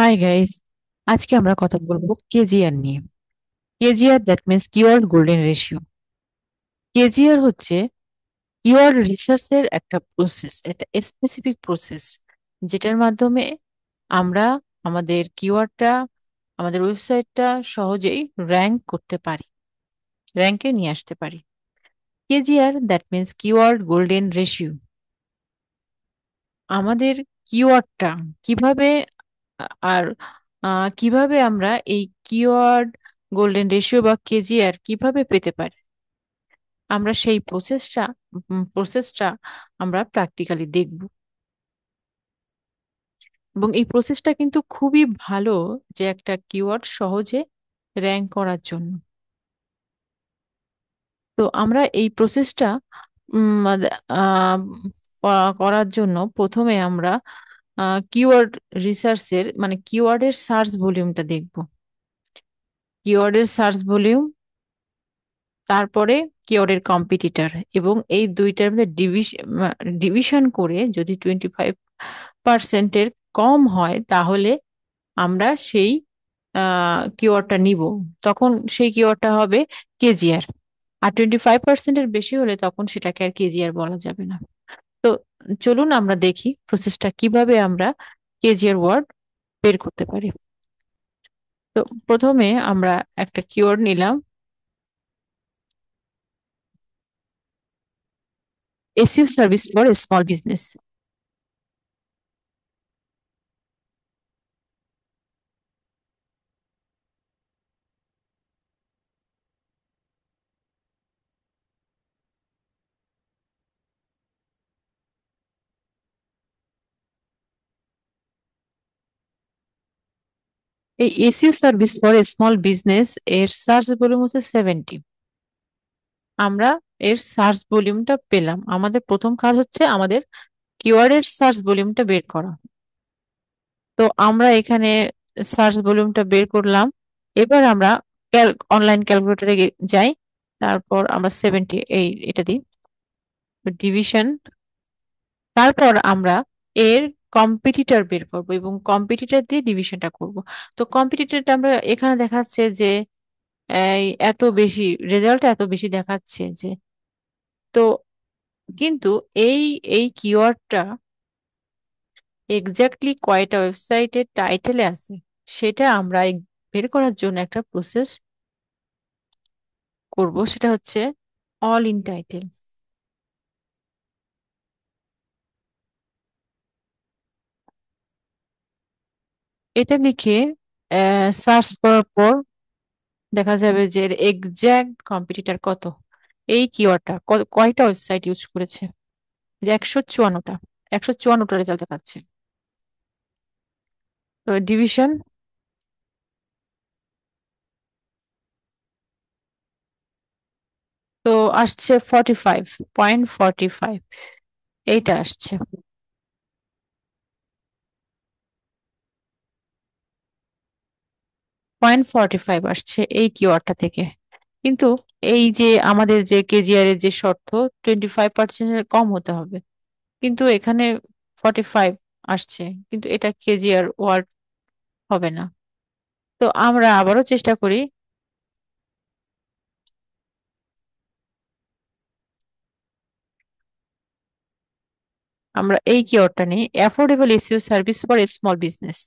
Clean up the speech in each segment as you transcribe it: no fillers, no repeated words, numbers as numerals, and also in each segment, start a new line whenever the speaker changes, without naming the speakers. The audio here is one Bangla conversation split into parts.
হাই গাইস, আজকে আমরা কথা বলবো কেজিআর নিয়ে। KGR that means keyword golden ratio. KGR হচ্ছে কিওয়ার্ড রিসার্চের একটা প্রসেস, একটা স্পেসিফিক প্রসেস, যেটার মাধ্যমে আমরা আমাদের কিওয়ার্ডটা, আমাদের ওয়েবসাইটটা সহজেই র্যাঙ্ক করতে পারি, র্যাঙ্কে নিয়ে আসতে পারি। KGR that means keyword golden ratio. আমাদের কিওয়ার্ডটা কিভাবে আর কিভাবে আমরা এই কিওয়ার্ড গোল্ডেন রেশিও বা কেজিআর কিভাবে পেতে পারি, আমরা সেই প্রসেসটা আমরা প্র্যাকটিক্যালি দেখব। এবং এই প্রসেসটা কিন্তু খুবই ভালো, যে একটা কিওয়ার্ড সহজে র্যাঙ্ক করার জন্য। তো আমরা এই প্রসেসটা করার জন্য প্রথমে আমরা কিওয়ার্ড রিসার্চের মানে কিওয়ার্ডের সার্চ ভলিউমটা দেখব। কিওয়ার্ডের সার্চ ভলিউম, তারপরে কিওয়ার্ডের কম্পিটিটর, এবং এই দুইটার মধ্যে ডিভিশন করে যদি 25%-এর কম হয় তাহলে আমরা সেই কিওয়ার্ডটা নিব। তখন সেই কিওয়ার্ডটা হবে কেজিআর। আর 25%-এর বেশি হলে তখন সেটাকে আর কেজিআর বলা যাবে না। তো চলুন আমরা দেখি প্রসেসটা কিভাবে আমরা কেজিআর ওয়ার্ড বের করতে পারি। তো প্রথমে আমরা একটা কিওয়ার্ড নিলাম, SEO service for small business. এই SEO service for small business এর সার্চ ভলিউম হচ্ছে 70। আমরা এর সার্চ ভলিউমটা পেলাম। আমাদের প্রথম কাজ হচ্ছে আমাদের কিওয়ার্ডের সার্চ ভলিউমটা বের করা। তো আমরা এখানে সার্চ ভলিউমটা বের করলাম। এবার আমরা অনলাইন ক্যালকুলেটরে যাই। তারপর আমরা 70 এটা দিই, ডিভিশন। তারপর আমরা এর কম্পিটিটর বের করব এবং কম্পিটিটর দিয়ে ডিভিশনটা করব। তো কম্পিটিটরটা আমরা এখানে দেখাচ্ছে যে এই এত বেশি, রেজাল্ট এত বেশি দেখাচ্ছে যে। তো কিন্তু এই এই কিওয়ার্ডটা এক্স্যাক্টলি কয়টা ওয়েবসাইটের টাইটেলে আছে সেটা আমরা বের করার জন্য একটা প্রসেস করব, সেটা হচ্ছে অল ইন টাইটেল। এটা লিখে সার্চ করার পর দেখা যাবে যে এক্সাক্ট কম্পিটিটর কত, এই কিওয়ার্ডটা কয়টা ওয়েবসাইট ইউজ করেছে, যে 154টা, 154টা রেজাল্ট দেখাচ্ছে। তো ডিভিশন, তো আসছে 45.45, এইটা আসছে। 0.45 আসছে এই কিওয়ার্ডটা থেকে। কিন্তু এই যে আমাদের যে কেজিআর এর যে শর্ত, 25%-এর কম হতে হবে, কিন্তু এখানে 45 আসছে, কিন্তু এটা কেজিআর ওয়ার্ড হবে না। তো আমরা আবারও চেষ্টা করি। আমরা এই কিওয়ার্ডটা নিই, affordable SEO service for small business.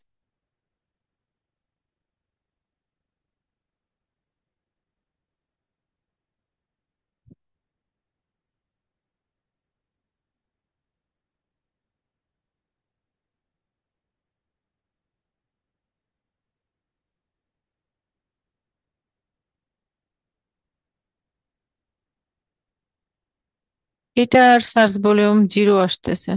এটার সার্চ ভলিউম 0 আসতেছে।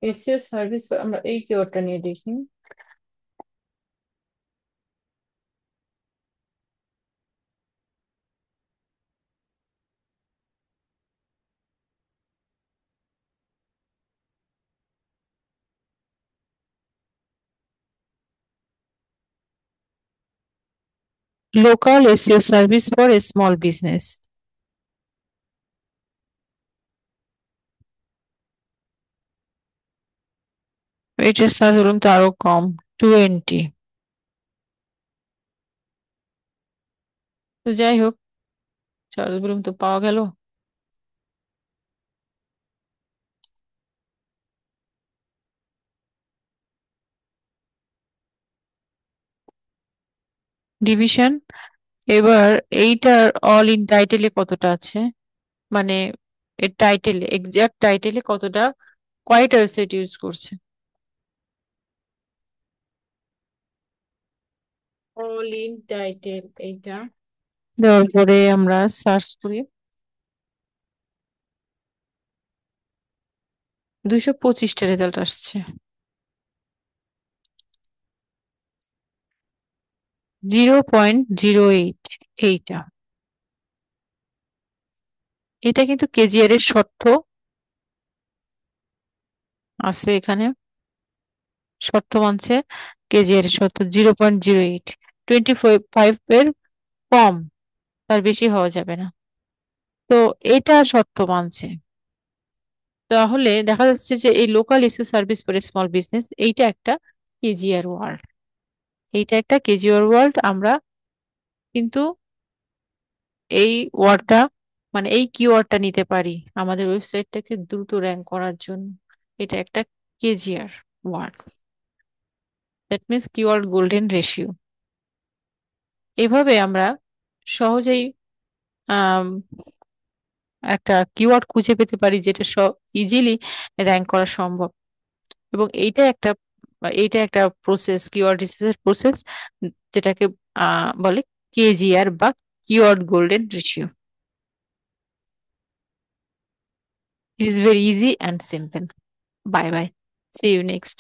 এসইও সার্ভিস, আমরা এই কিওয়ার্ডটা নিয়ে দেখি। Local SEO service for small business. এটার সার্চ ভলিউম তো আরো কম, 20। তো যাই হোক, সার্চ ভলিউম তো পাওয়া গেল। ডিভিশন, এবার এইটার অল ইন টাইটেলে কতটা আছে, মানে এর টাইটেলে, এক্সাক্ট টাইটেলে কতটা, কয়টা ওয়েবসাইট ইউজ করছে। অল ইন টাইটেল এইটা দেওয়ার পরে আমরা সার্চ করি, 225টা রেজাল্ট আসছে। 0.08, এইটা। এটা কিন্তু কেজিআর এর শর্ত আছে এখানে, শর্ত মানছে, কেজিআর এর শর্ত 0.08, 25 এর কম, তার বেশি হওয়া যাবে না। তো এটা শর্ত মানছে। তাহলে দেখা যাচ্ছে যে এই local issue service for small business এইটা একটা কেজিআর ওয়ার্ড, এইটা একটা কেজিআর ওয়ার্ড। আমরা কিন্তু এই ওয়ার্ডটা, মানে এই কিওয়ার্ডটা নিতে পারি আমাদের ওয়েবসাইটটাকে দ্রুত র্যাঙ্ক করার জন্য। এটা একটা KGR word, that means keyword golden ratio. এভাবে আমরা সহজেই আম, একটা কিওয়ার্ড খুঁজে পেতে পারি যেটা ইজিলি র্যাঙ্ক করা সম্ভব। এবং এইটা একটা প্রসেস, কিওয়ার্ড রিসার্চের প্রসেস, যেটাকে বলে কেজিআর বা keyword golden ratio. It is very easy and simple. Bye bye. See you next.